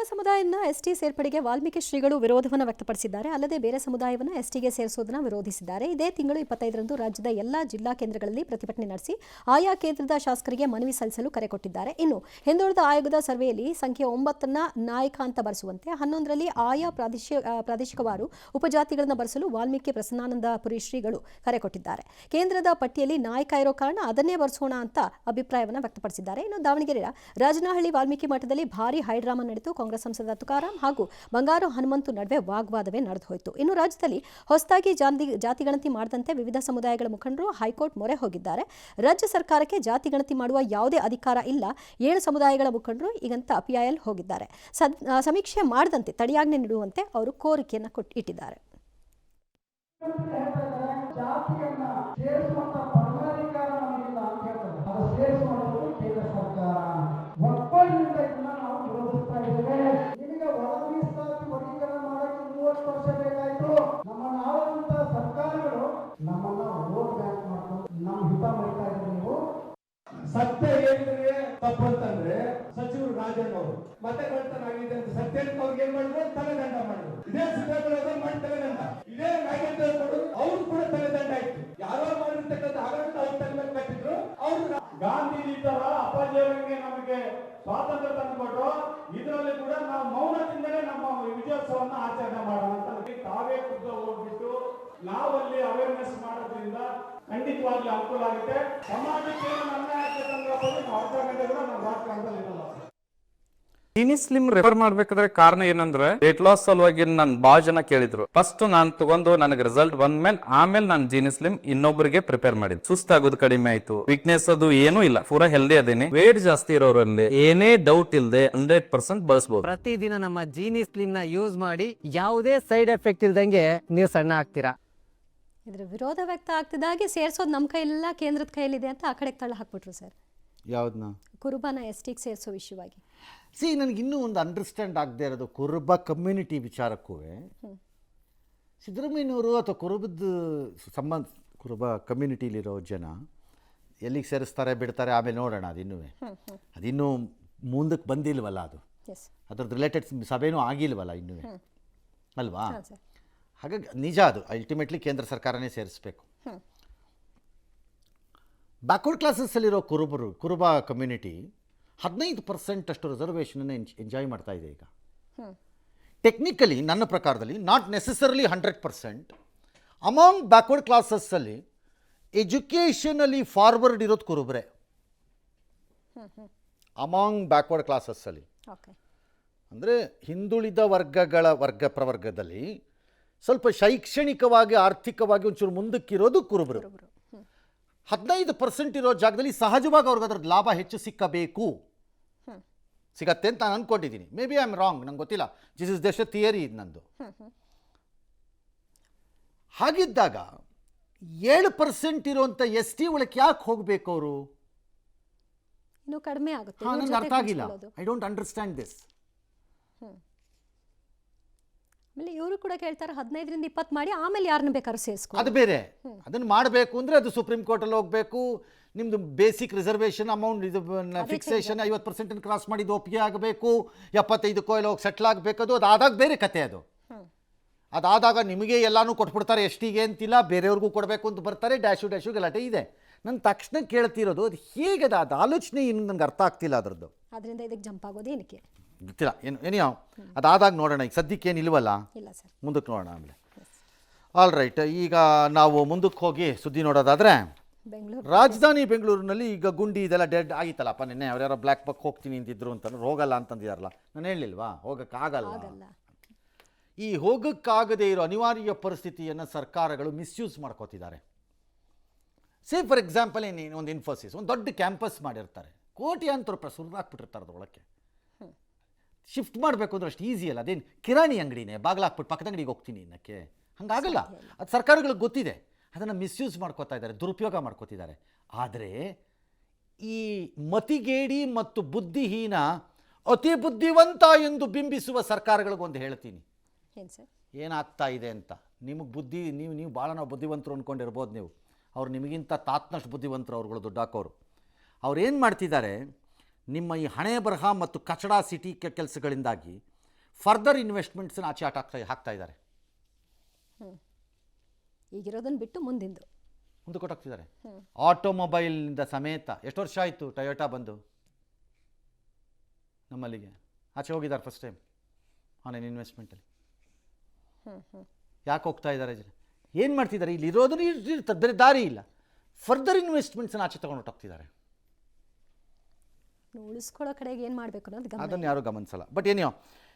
ಸಮುದಾಯದ ಎಸ್ಟಿ ಸೇರ್ಪಡೆಗೆ ವಾಲ್ಮೀಕಿ ಶ್ರೀಗಳು ವಿರೋಧವನ್ನು ವ್ಯಕ್ತಪಡಿಸಿದ್ದಾರೆ. ಅಲ್ಲದೆ ಬೇರೆ ಸಮುದಾಯವನ್ನು ಎಸ್ಟಿಗೆ ಸೇರಿಸುವುದನ್ನು ವಿರೋಧಿಸಿದ್ದಾರೆ. ಇದೇ ತಿಂಗಳು 25ರಂದು ರಾಜ್ಯದ ಎಲ್ಲಾ ಜಿಲ್ಲಾ ಕೇಂದ್ರಗಳಲ್ಲಿ ಪ್ರತಿಭಟನೆ ನಡೆಸಿ ಆಯಾ ಕೇಂದ್ರದ ಶಾಸಕರಿಗೆ ಮನವಿ ಸಲ್ಲಿಸಲು ಕರೆ ಕೊಟ್ಟಿದ್ದಾರೆ. ಇನ್ನು ಹಿಂದುಳಿದ ಆಯೋಗದ ಸರ್ವೆಯಲ್ಲಿ ಸಂಖ್ಯೆ 9ನ್ನ ನಾಯಕ ಅಂತ ಬರೆಸುವಂತೆ 11ರಲ್ಲಿ ಆಯಾ ಪ್ರಾದೇಶಿಕವಾರು ಉಪಜಾತಿಗಳನ್ನು ಬರೆಸಲು ವಾಲ್ಮೀಕಿ ಪ್ರಸನ್ನಾನಂದಪುರಿ ಶ್ರೀಗಳು ಕರೆ ಕೊಟ್ಟಿದ್ದಾರೆ. ಕೇಂದ್ರದ ಪಟ್ಟಿಯಲ್ಲಿ ನಾಯಕ ಇರೋ ಕಾರಣ ಅದನ್ನೇ ಬರೆಸೋಣ ಅಂತ ಅಭಿಪ್ರಾಯವನ್ನು ವ್ಯಕ್ತಪಡಿಸಿದ್ದಾರೆ. ಇನ್ನು ದಾವಣಗೆರೆಯ ರಾಜನಹಳ್ಳಿ ವಾಲ್ಮೀಕಿ ಮಠದಲ್ಲಿ ಭಾರಿ ಹೈಡ್ರಾಮಾ ನಡೆಯಿತು. ಕಾಂಗ್ರೆಸ್ ಸಂಸದ ತುಕಾರಾಂ ಹಾಗೂ ಬಂಗಾರು ಹನುಮಂತು ನಡುವೆ ವಾಗ್ವಾದವೇ ನಡೆದು ಹೋಯಿತು. ಇನ್ನು ರಾಜ್ಯದಲ್ಲಿ ಹೊಸದಾಗಿ ಜಾತಿ ಗಣತಿ ಮಾಡದಂತೆ ವಿವಿಧ ಸಮುದಾಯಗಳ ಮುಖಂಡರು ಹೈಕೋರ್ಟ್ ಮೊರೆ ಹೋಗಿದ್ದಾರೆ. ರಾಜ್ಯ ಸರ್ಕಾರಕ್ಕೆ ಜಾತಿ ಗಣತಿ ಮಾಡುವ ಯಾವುದೇ ಅಧಿಕಾರ ಇಲ್ಲ. 7 ಸಮುದಾಯಗಳ ಮುಖಂಡರು ಈಗಂತ PIL ಹೋಗಿದ್ದಾರೆ. ಸಮೀಕ್ಷೆ ಮಾಡದಂತೆ ತಡೆಯಾಜ್ಞೆ ನೀಡುವಂತೆ ಅವರು ಕೋರಿಕೆಯನ್ನು ಇಟ್ಟಿದ್ದಾರೆ. ಸತ್ಯ ಹೇಳಿದ್ರೆ ತಪ್ಪಂತಂದ್ರೆ ಸಚಿವರು ರಾಜನ್ ಅವರು ಮತ್ತೆ ಕಳ್ತನಾಗಿದೆ ಅಂತ ಸತ್ಯ ಅವ್ರಿಗೆ ಏನ್ ಮಾಡಿದ್ರು, ತಲೆದಂಡ ಮಾಡಿದ್ರು. ಇದೇ ಸಿದ್ದರಾಮಯ್ಯ ಮಾಡಿ ತಲೆದಂಡ, ಇದೇ ನಾಗೇಂದ್ರ ಅವರು ಅವ್ರು ಕೂಡ ತಲೆದಂಡ ಆಯ್ತು. ಯಾರೋ ಮಾಡಿರ್ತಕ್ಕಂಥ ಆಡಳಿತ ಅವ್ರ ತಲೆ ಮೇಲೆ ಕಟ್ಟಿದ್ರು. ಅವ್ರು ಗಾಂಧೀಜಿ ತರ ಅಪ್ಪಾಜಿಯವರಿಗೆ ನಮಗೆ ಸ್ವಾತಂತ್ರ್ಯ ತಂದುಕೊಟ್ಟು ಇದರಲ್ಲಿ ಕೂಡ ನಾವು ಮೌನದಿಂದಲೇ ನಮ್ಮ ವಿಜಯೋತ್ಸವನ್ನ ಆಚರಣೆ ಮಾಡೋಣ ಅಂತ ತಾವೇ ಖುದ್ದು ಹೋಗ್ಬಿಟ್ಟು ನಾವಲ್ಲಿ ಅವೇರ್ನೆಸ್ ಮಾಡೋದ್ರಿಂದ ಖಂಡಿತವಾಗ್ಲೂ ಅನುಕೂಲ ಆಗುತ್ತೆ. ಸಮಾಜಕ್ಕೆ ಜೀನಿ ಸ್ಲಿಮ್ ರೆಫರ್ ಮಾಡ್ಬೇಕಾದ್ರೆ ಕಾರಣ ಏನಂದ್ರೆ ವೇಟ್ ಲಾಸ್ ಸಲುವಾಗಿ ನನ್ ಬಾಳ ಜನ ಕೇಳಿದ್ರು. ಫಸ್ಟ್ ನಾನ್ ತಗೊಂಡು ನನಗೆ ರಿಸಲ್ಟ್ ಬಂದ್ಮೇಲೆ ಆಮೇಲೆ ನಾನು ಜೀನಿ ಸ್ಲಿಮ್ ಇನ್ನೊಬ್ಬರಿಗೆ ಪ್ರಿಪೇರ್ ಮಾಡಿದ್. ಸುಸ್ತಾಗೋದು ಕಡಿಮೆ ಆಯ್ತು, ವೀಕ್ನೆಸ್ ಅದು ಏನೂ ಇಲ್ಲ, ಪೂರಾ ಹೆಲ್ದಿ ಅದೇನೆ. ವೇಟ್ ಜಾಸ್ತಿ ಇರೋರಲ್ಲಿ ಏನೇ ಡೌಟ್ ಇಲ್ಲದೆ 100% ಬಳಸಬಹುದು. ಪ್ರತಿದಿನ ನಮ್ಮ ಜೀನಿ ಸ್ಲಿಮ್ ನ ಯೂಸ್ ಮಾಡಿ ಯಾವುದೇ ಸೈಡ್ ಎಫೆಕ್ಟ್ ಇಲ್ದಂಗೆ ನೀವು ಸಣ್ಣ ಆಗ್ತೀರಾ. ಇದ್ರ ವಿರೋಧ ವ್ಯಕ್ತ ಆಗ್ತಿದ್ದಾಗೆ ಸೇರಿಸೋದು ನಮ್ಮ ಕೈಯಲ್ಲ, ಕೇಂದ್ರದ ಕೈಯಲ್ಲಿದೆ ಅಂತ ಆ ಕಡೆಗೆ ತಳ್ಳ ಹಾಕ್ಬಿಟ್ರು ಸರ್. ಯಾವ್ದನ್ನ? ಕುರುಬನ ಎಸ್ಟಿಗೆ ಸೇರಿಸೋ ವಿಷಯವಾಗಿ. ನನಗೆ ಇನ್ನೂ ಒಂದು ಅಂಡರ್ಸ್ಟ್ಯಾಂಡ್ ಆಗದೆ ಇರೋದು ಕುರುಬ ಕಮ್ಯುನಿಟಿ ವಿಚಾರಕ್ಕೂ ಸಿದ್ದರಾಮಯ್ಯನವರು ಅಥವಾ ಕುರುಬದ ಸಂಬಂಧ ಕುರುಬ ಕಮ್ಯುನಿಟಿಲಿರೋ ಜನ ಎಲ್ಲಿಗೆ ಸೇರಿಸ್ತಾರೆ ಬಿಡ್ತಾರೆ ಆಮೇಲೆ ನೋಡೋಣ. ಅದಿನ್ನೂ ಮುಂದಕ್ಕೆ ಬಂದಿಲ್ವಲ್ಲ, ಅದ್ರದ್ದು ರಿಲೇಟೆಡ್ ಸಭೆನೂ ಆಗಿಲ್ವಲ್ಲ ಇನ್ನೂ ಅಲ್ವಾ? ಹಾಗಾಗಿ ನಿಜ ಅದು ಅಲ್ಟಿಮೇಟ್ಲಿ ಕೇಂದ್ರ ಸರ್ಕಾರನೇ ಸೇರಿಸ್ಬೇಕು. ಬ್ಯಾಕ್ವರ್ಡ್ ಕ್ಲಾಸಸ್ಸಲ್ಲಿರೋ ಕುರುಬ ಕಮ್ಯುನಿಟಿ 15% ಅಷ್ಟು ರಿಸರ್ವೇಷನನ್ನು ಎಂಜಾಯ್ ಮಾಡ್ತಾ ಇದೆ ಈಗ. ಟೆಕ್ನಿಕಲಿ ನನ್ನ ಪ್ರಕಾರದಲ್ಲಿ ನಾಟ್ ನೆಸೆಸರಿಲಿ 100%. ಅಮಾಂಗ್ ಬ್ಯಾಕ್ವರ್ಡ್ ಕ್ಲಾಸಸ್ಸಲ್ಲಿ ಎಜುಕೇಷನಲ್ಲಿ ಫಾರ್ವರ್ಡ್ ಇರೋದು ಕುರುಬರೇ. ಅಮಾಂಗ್ ಬ್ಯಾಕ್ವರ್ಡ್ ಕ್ಲಾಸಸ್ಸಲ್ಲಿ ಅಂದರೆ ಹಿಂದುಳಿದ ಪ್ರವರ್ಗದಲ್ಲಿ ಸ್ವಲ್ಪ ಶೈಕ್ಷಣಿಕವಾಗಿ ಆರ್ಥಿಕವಾಗಿ ಒಂಚೂರು ಮುಂದಕ್ಕಿರೋದು ಕುರುಬರು. 15% ಇರೋ ಜಾಗದಲ್ಲಿ ಸಹಜವಾಗಿ ಅವ್ರಿಗೆ ಅದ್ರ ಲಾಭ ಹೆಚ್ಚು ಸಿಗತ್ತೆ ಅಂತ ನಾನು ಅಂದ್ಕೊಂಡಿದ್ದೀನಿ. May be I am wrong, ನಂಗೆ ಗೊತ್ತಿಲ್ಲ. ದಿಸ್ ಇಸ್ ಜಸ್ಟ್ ಥಿಯರಿ ಇದು ನಂದು. ಹಾಗಿದ್ದಾಗ 7% ಇರುವಂಥ ST ಒಳಗೆ ಯಾಕೆ ಹೋಗಬೇಕು ಅವರು? ಇನ್ನೂ ಕಡಿಮೆ ಆಗುತ್ತೆ. ನನಗೆ ಅರ್ಥ ಆಗಿಲ್ಲ. I don't understand this. ಆಮೇಲೆ ಇವರು ಕೂಡ ಕೇಳ್ತಾರೆ 15ರಿಂದ 20 ಮಾಡಿ ಆಮೇಲೆ ಯಾರನ್ನ ಬೇಕಾದ್ರೂ ಸೇರಿಸ್ಕೊ. ಅದು ಬೇರೆ. ಅದನ್ನು ಮಾಡಬೇಕು ಅಂದರೆ ಅದು ಸುಪ್ರೀಂ ಕೋರ್ಟಲ್ಲಿ ಹೋಗಬೇಕು. ನಿಮ್ಮದು ಬೇಸಿಕ್ ರಿಸರ್ವೇಷನ್ ಅಮೌಂಟ್ ಇದು ಫಿಕ್ಸೇಷನ್ 50% ಕ್ರಾಸ್ ಮಾಡಿದ್ದು ಒಪ್ಪಿಗೆ ಆಗಬೇಕು. 75 ಎಲ್ಲ ಹೋಗಿ ಸೆಟ್ಲ್ ಆಗಬೇಕು. ಅದು ಅದಾದಾಗ ಬೇರೆ ಕತೆ. ಅದಾದಾಗ ನಿಮಗೆ ಎಲ್ಲನೂ ಕೊಟ್ಬಿಡ್ತಾರೆ, ಎಷ್ಟಿಗೆ ಅಂತಿಲ್ಲ, ಬೇರೆಯವ್ರಿಗೂ ಕೊಡಬೇಕು ಅಂತ ಬರ್ತಾರೆ. ಡ್ಯಾಶು ಗಲಾಟೆ ಇದೆ. ನನ್ನ ತಕ್ಷಣ ಕೇಳ್ತಿರೋದು ಅದು ಹೇಗೆ ಅದು ಆಲೋಚನೆ ಇನ್ನು ನನಗೆ ಅರ್ಥ ಆಗ್ತಿಲ್ಲ ಅದರದ್ದು. ಅದರಿಂದ ಇದಕ್ಕೆ ಜಂಪ್ ಆಗೋದು ಏನಕ್ಕೆ ಗೊತ್ತಿಲ್ಲ. ಏನು ಅದಾದಾಗ ನೋಡೋಣ. ಈಗ ಸದ್ಯಕ್ಕೆ ಏನಿಲ್ವಲ್ಲ, ಮುಂದಕ್ಕೆ ನೋಡೋಣ ಆಮೇಲೆ. ಆಲ್ ರೈಟ್, ಈಗ ನಾವು ಮುಂದಕ್ಕೆ ಹೋಗಿ ಸುದ್ದಿ ನೋಡೋದಾದರೆ ರಾಜಧಾನಿ ಬೆಂಗಳೂರಿನಲ್ಲಿ ಈಗ ಗುಂಡಿ ಇದೆಲ್ಲ ಡೆಡ್ ಆಗಿತ್ತಲ್ಲಪ್ಪ. ನಿನ್ನೆ ಅವ್ರ್ಯಾರೋ ಬ್ಲ್ಯಾಕ್ ಬಕ್ ಹೋಗ್ತೀನಿ ಅಂತಿದ್ರು ಅಂತ ಹೋಗಲ್ಲ ಅಂತಂದಿದಾರಲ್ಲ. ನಾನು ಹೇಳಲಿಲ್ವಾ ಹೋಗೋಕ್ಕಾಗಲ್ಲ. ಈ ಹೋಗೋಕ್ಕಾಗದೇ ಇರೋ ಅನಿವಾರ್ಯ ಪರಿಸ್ಥಿತಿಯನ್ನು ಸರ್ಕಾರಗಳು ಮಿಸ್ಯೂಸ್ ಮಾಡ್ಕೋತಿದ್ದಾರೆ. ಸೇ ಫಾರ್ ಎಕ್ಸಾಂಪಲ್ ಒಂದು ಇನ್ಫೋಸಿಸ್ ಒಂದು ದೊಡ್ಡ ಕ್ಯಾಂಪಸ್ ಮಾಡಿರ್ತಾರೆ, ಕೋಟ್ಯಾಂತರ ರೂಪಾಯಿ ಸುರಿದಾಕ್ಬಿಟ್ಟಿರ್ತಾರೆ ಅದರೊಳಕ್ಕೆ. ಶಿಫ್ಟ್ ಮಾಡಬೇಕು ಅಂದ್ರೆ ಅಷ್ಟು ಈಸಿ ಅಲ್ಲ. ಅದೇನು ಕಿರಾಣಿ ಅಂಗಡಿನೇ ಬಾಗಿಲಾಕ್ಬಿಟ್ಟು ಪಕ್ಕದ ಅಂಗಡಿಗೆ ಹೋಗ್ತೀನಿ ಅನ್ನೋಕ್ಕೆ ಹಂಗಾಗಲ್ಲ. ಅದು ಸರ್ಕಾರಗಳಿಗೆ ಗೊತ್ತಿದೆ. ಅದನ್ನು ಮಿಸ್ಯೂಸ್ ಮಾಡ್ಕೋತಾ ಇದ್ದಾರೆ, ದುರುಪಯೋಗ ಮಾಡ್ಕೋತಿದ್ದಾರೆ. ಆದರೆ ಈ ಮತಿಗೇಡಿ ಮತ್ತು ಬುದ್ಧಿಹೀನ ಅತಿ ಬುದ್ಧಿವಂತ ಎಂದು ಬಿಂಬಿಸುವ ಸರ್ಕಾರಗಳಿಗೊಂದು ಹೇಳ್ತೀನಿ ಏನಾಗ್ತಾ ಇದೆ ಅಂತ. ನಿಮಗೆ ಬುದ್ಧಿ ನೀವು ಭಾಳ ನಾವು ಬುದ್ಧಿವಂತರು ಅಂದ್ಕೊಂಡಿರ್ಬೋದು. ನೀವು ಅವ್ರು ನಿಮಗಿಂತ ತಾತ್ನಷ್ಟು ಬುದ್ಧಿವಂತರು ಅವ್ರುಗಳು, ದುಡ್ಡು ಹಾಕೋರು. ಅವ್ರು ಏನು ಮಾಡ್ತಿದ್ದಾರೆ, ನಿಮ್ಮ ಈ ಹಣೆ ಬರಹ ಮತ್ತು ಕಚಡ ಸಿಟಿ ಕೆಲಸಗಳಿಂದಾಗಿ ಫರ್ದರ್ ಇನ್ವೆಸ್ಟ್ಮೆಂಟ್ಸನ್ನ ಆಚೆ ಹಾಕ್ತಾ ಇದ್ದಾರೆ, ಈಗಿರೋದನ್ನ ಬಿಟ್ಟು ಮುಂದಿಂದು ಮುಂದೆ ಕೊಟ್ಟಾಗ್ತಿದ್ದಾರೆ. ಆಟೋಮೊಬೈಲಿಂದ ಸಮೇತ ಎಷ್ಟು ವರ್ಷ ಆಯಿತು ಟೊಯೋಟಾ ಬಂದು ನಮ್ಮಲ್ಲಿಗೆ ಆಚೆ ಹೋಗಿದ್ದಾರೆ ಫಸ್ಟ್ ಟೈಮ್ ಆನ್ಲೈನ್ ಇನ್ವೆಸ್ಟ್ಮೆಂಟಲ್ಲಿ. ಯಾಕೆ ಹೋಗ್ತಾ ಇದ್ದಾರೆ ಜನ? ಏನು ಮಾಡ್ತಿದ್ದಾರೆ? ಇಲ್ಲಿ ಇರೋದು ಇರ್ತದೆ, ಬೇರೆ ದಾರಿ ಇಲ್ಲ. ಫರ್ದರ್ ಇನ್ವೆಸ್ಟ್ಮೆಂಟ್ಸನ್ನ ಆಚೆ ತೊಗೊಂಡು ಹೊಟ್ಟೋಗ್ತಿದ್ದಾರೆ. ಉಳಿಸ್ಕೊಳ್ಳೋ ಕಡೆಗೆ ಏನು ಮಾಡಬೇಕು ಅನ್ನೋದು ಗಮನ. ಅದನ್ನು ಯಾರೂ ಗಮನಿಸಲ್ಲ. ಬಟ್ ಏನೋ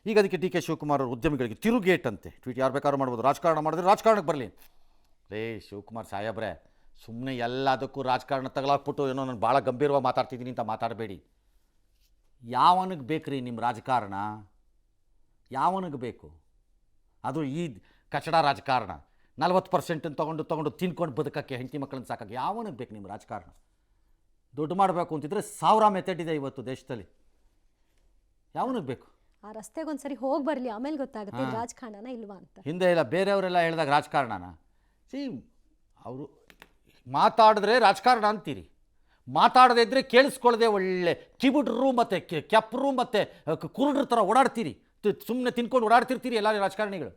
ಈಗ ಅದಕ್ಕೆ ಡಿ ಕೆ ಶಿವಕುಮಾರ್ ಅವರು ಉದ್ಯಮಿಗಳಿಗೆ ತಿರುಗೇಟ್ ಅಂತೆ. ಟ್ವೀಟ್ ಯಾರು ಬೇಕಾದ್ರೂ ಮಾಡ್ಬೋದು, ರಾಜಕಾರಣ ಮಾಡಿದ್ರೆ ರಾಜಕಾರಣಕ್ಕೆ ಬರಲಿ. ರೇ ಶಿವಕುಮಾರ್ ಸಾಹೇಬ್ರೆ, ಸುಮ್ಮನೆ ಎಲ್ಲದಕ್ಕೂ ರಾಜಕಾರಣ ತಗಲಾಕ್ಬಿಟ್ಟು ಏನೋ ನಾನು ಭಾಳ ಗಂಭೀರವಾಗಿ ಮಾತಾಡ್ತಿದ್ದೀನಿ ಅಂತ ಮಾತಾಡಬೇಡಿ. ಯಾವನಿಗೆ ಬೇಕ್ರಿ ನಿಮ್ಮ ರಾಜಕಾರಣ? ಯಾವನಿಗೆ ಬೇಕು? ಅದು ಈ ಕಚಡ ರಾಜಕಾರಣ 40% ತೊಗೊಂಡು ತಿನ್ಕೊಂಡು ಬದುಕಕ್ಕೆ ಹೆಂಡತಿ ಮಕ್ಕಳನ್ನ ಸಾಕಕ್ಕೆ ಯಾವನಿಗೆ ಬೇಕು ನಿಮ್ಮ ರಾಜಕಾರಣ? ದುಡ್ಡು ಮಾಡಬೇಕು ಅಂತಿದ್ರೆ 1000 ಮೆಥಡ್ ಇದೆ ಇವತ್ತು ದೇಶದಲ್ಲಿ. ಯಾವನಿಗೆ ಬೇಕು? ಆ ರಸ್ತೆಗೆ ಒಂದ್ಸರಿ ಹೋಗಿ ಬರಲಿ, ಆಮೇಲೆ ಗೊತ್ತಾಗುತ್ತೆ ರಾಜಕಾರಣನ ಇಲ್ವಾ ಅಂತ. ಹಿಂದೆ ಇಲ್ಲ ಬೇರೆಯವರೆಲ್ಲ ಹೇಳಿದಾಗ ರಾಜಕಾರಣನ ಅವರು ಮಾತಾಡಿದ್ರೆ ರಾಜಕಾರಣ ಅಂತೀರಿ, ಮಾತಾಡದೇ ಇದ್ದರೆ ಕೇಳಿಸ್ಕೊಳ್ಳದೆ ಒಳ್ಳೆ ಕಿಬುಡ್ರು ಮತ್ತು ಕೆಪ್ರು ಮತ್ತು ಕುರುಡ್ರ ಥರ ಓಡಾಡ್ತೀರಿ, ಸುಮ್ಮನೆ ತಿನ್ಕೊಂಡು ಓಡಾಡ್ತಿರ್ತೀರಿ ಎಲ್ಲರೂ ರಾಜಕಾರಣಿಗಳು.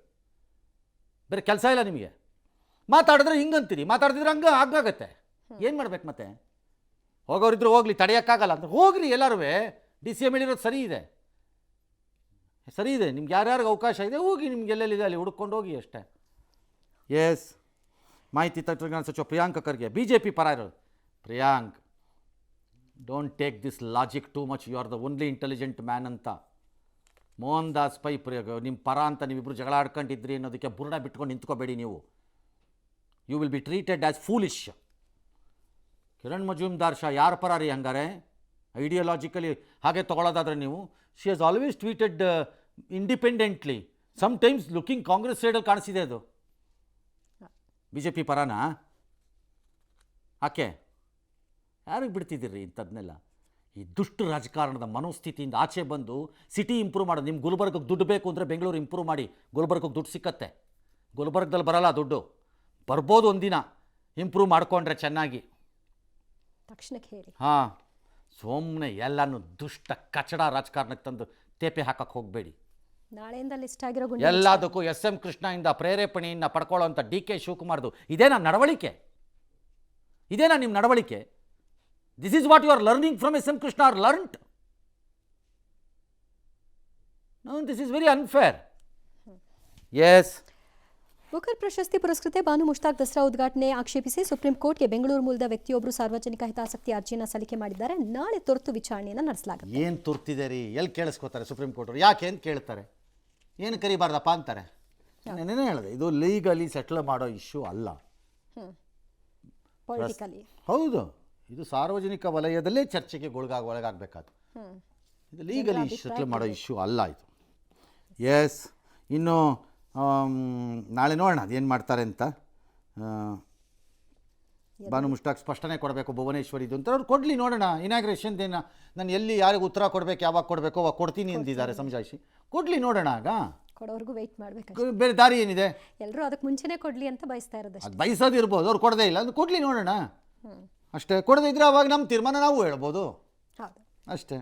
ಬೇರೆ ಕೆಲಸ ಇಲ್ಲ ನಿಮಗೆ. ಮಾತಾಡಿದ್ರೆ ಹಿಂಗಂತೀರಿ, ಮಾತಾಡಿದ್ರೆ ಆಗಾಗತ್ತೆ. ಏನು ಮಾಡ್ಬೇಕು ಮತ್ತೆ? ಹೋಗೋರಿದ್ರು ಹೋಗ್ಲಿ, ತಡೆಯೋಕ್ಕಾಗಲ್ಲ ಅಂತ ಹೋಗ್ರಿ ಎಲ್ಲರೂ. DCM ಹೇಳಿರೋದು ಸರಿ ಇದೆ, ನಿಮ್ಗೆ ಯಾರ್ಯಾರಿಗೆ ಅವಕಾಶ ಇದೆ ಹೋಗಿ, ನಿಮ್ಗೆ ಎಲ್ಲೆಲ್ಲಿದೆ ಅಲ್ಲಿ ಹುಡ್ಕೊಂಡು ಹೋಗಿ ಅಷ್ಟೇ. ಎಸ್, ಮಾಹಿತಿ ತಂತ್ರಜ್ಞಾನ ಸಚಿವ ಪ್ರಿಯಾಂಕ್ ಖರ್ಗೆ BJP ಪರ ಇರೋದು. Priyank, don't take this logic too much, you are the only intelligent man ಅಂತ. ಮೋಹನ್ ದಾಸ್ ಪೈ ನಿಮ್ಮ ಪರ ಅಂತ ನೀವಿಬ್ಬರು ಜಗಳ ಆಡ್ಕೊಂಡಿದ್ರಿ ಅನ್ನೋದಕ್ಕೆ ಬುರ್ಣ ಬಿಟ್ಕೊಂಡು ನಿಂತ್ಕೋಬೇಡಿ ನೀವು. You will be treated as foolish. Kiran Majumdar Shaw ಯಾರ ಪರ ರೀ ಹಂಗಾರೆ? ಐಡಿಯಾಲಜಿಕಲಿ ಹಾಗೆ ತೊಗೊಳ್ಳೋದಾದ್ರೆ ನೀವು. She has always tweeted independently, sometimes looking Congress ಸೈಡಲ್ಲಿ ಕಾಣಿಸಿದೆ. ಅದು BJP ಪರನಾ ಆಕೆ? ಯಾರಿಗೆ ಬಿಡ್ತಿದ್ದೀರಿ ಇಂಥದ್ನೆಲ್ಲ? ಈ ದುಷ್ಟ ರಾಜಕಾರಣದ ಮನೋಸ್ಥಿತಿಯಿಂದ ಆಚೆ ಬಂದು ಸಿಟಿ ಇಂಪ್ರೂವ್ ಮಾಡೋದು. ನಿಮ್ಮ ಗುಲ್ಬರ್ಗಕ್ಕೆ ದುಡ್ಡು ಬೇಕು ಅಂದರೆ ಬೆಂಗಳೂರು ಇಂಪ್ರೂವ್ ಮಾಡಿ, ಗುಲ್ಬರ್ಗಕ್ಕೆ ದುಡ್ಡು ಸಿಕ್ಕತ್ತೆ. ಗುಲ್ಬರ್ಗದಲ್ಲಿ ಬರಲ್ಲ ದುಡ್ಡು, ಬರ್ಬೋದು ಒಂದಿನ ಇಂಪ್ರೂವ್ ಮಾಡಿಕೊಂಡ್ರೆ ಚೆನ್ನಾಗಿ. ತಕ್ಷಣಕ್ಕೆ ಹೇಳಿ. ಹಾಂ, ಸುಮ್ಮನೆ ಎಲ್ಲನೂ ದುಷ್ಟ ಕಚಡ ರಾಜಕಾರಣಕ್ಕೆ ತಂದು ತೇಪೆ ಹಾಕಕ್ಕೆ ಹೋಗಬೇಡಿ. ನಾಳೆಯಿಂದ ಲಿಸ್ಟ್ ಆಗಿರೋ ಎಲ್ಲದಕ್ಕೂ SM ಕೃಷ್ಣಯಿಂದ ಪ್ರೇರೇಪಣೆಯನ್ನು ಪಡ್ಕೊಳ್ಳೋಂಥ DK ಶಿವಕುಮಾರ್ದು ಇದೇನಾ ನಡವಳಿಕೆ? ಇದೇನಾ ನಿಮ್ಮ ನಡವಳಿಕೆ? This is what you are learning from SM Krishna or learned? No, this is very unfair. Yes, Booker ಪ್ರಶಸ್ತಿ ಪುರಸ್ಕೃತೆ ಬಾನು ಮುಷ್ತಾಕ್ ದಸರಾ ಉದ್ಘಾಟನೆ ಆಕ್ಷೇಪಿಸಿ ಸುಪ್ರೀಂ ಕೋರ್ಟ್ಗೆ ಬೆಂಗಳೂರು ಮೂಲದ ವ್ಯಕ್ತಿಯೊಬ್ಬರು ಸಾರ್ವಜನಿಕ ಹಿತಾಸಕ್ತಿ ಅರ್ಜಿಯನ್ನು ಸಲ್ಲಿಕೆ ಮಾಡಿದ್ದಾರೆ. ನಾಳೆ ತುರ್ತು ವಿಚಾರಣೆಯನ್ನು ನಡೆಸಲಾಗುತ್ತೆ. ಏನು ತುರ್ತಿದೆ ರೀ? ಎಲ್ಲಿ ಕೇಳಿಸ್ಕೋತಾರೆ ಸುಪ್ರೀಂ ಕೋರ್ಟ್ ಅವರು? ಯಾಕೆ ಅಂತ ಕೇಳ್ತಾರೆ. ಏನು ಕರಿಬಾರ್ದಪ್ಪ ಅಂತಾರೆ. ನಾನೇನೇ ಹೇಳಿದೆ, ಇದು ಲೀಗಲಿ ಸೆಟ್ಲ್ ಮಾಡೋ ಇಶ್ಯೂ ಅಲ್ಲ. ಪೊಲಿಟಿಕಲಿ ಹೌದು, ಇದು ಸಾರ್ವಜನಿಕ ವಲಯದಲ್ಲೇ ಚರ್ಚೆಗೆ ಒಳಗಾಗಬೇಕಾದ. ಇದು ಲೀಗಲಿ ಸೆಟ್ಲ್ ಮಾಡೋ ಇಶ್ಯೂ ಅಲ್ಲ ಇದು. ಎಸ್, ಇನ್ನು ನಾಳೆ ನೋಡೋಣ ಅದೇನು ಮಾಡ್ತಾರೆ ಅಂತ. ಬಾನು ಮುಷ್ತಾಕ್ ಸ್ಪಷ್ಟನೆ ಕೊಡಬೇಕು ಭುವನೇಶ್ವರಿದು ಅಂತ. ಅವ್ರು ಕೊಡಲಿ, ನೋಡೋಣ. ಇನಾಗ್ರೇಷನ್ ದಿನ ನಾನು ಎಲ್ಲಿ ಯಾರಿಗೆ ಉತ್ತರ ಕೊಡಬೇಕು, ಯಾವಾಗ ಕೊಡಬೇಕು ಅವಾಗ ಕೊಡ್ತೀನಿ ಅಂದಿದ್ದಾರೆ ಸಮಜಾಯಿಸಿ. ಕೊಡಲಿ, ನೋಡೋಣ. ಆಗ ಕೊಡೋರ್ಗೂ ವೆಯ್ಟ್ ಮಾಡಬೇಕು. ಬೇರೆ ದಾರಿ ಏನಿದೆ? ಎಲ್ಲರೂ ಅದಕ್ಕೆ ಮುಂಚೆನೇ ಕೊಡಲಿ ಅಂತ ಬಯಸ್ತಾ ಇರೋದು. ಅದು ಬಯಸೋದು ಇರ್ಬೋದು, ಅವ್ರು ಕೊಡದೇ ಇಲ್ಲ, ಅದು ಕೊಡಲಿ, ನೋಡೋಣ ಅಷ್ಟೇ. ಕೊಡದೇ ಇದ್ರೆ ಅವಾಗ ನಮ್ಮ ತೀರ್ಮಾನ ನಾವು ಹೇಳ್ಬೋದು ಹೌದು ಅಷ್ಟೇ.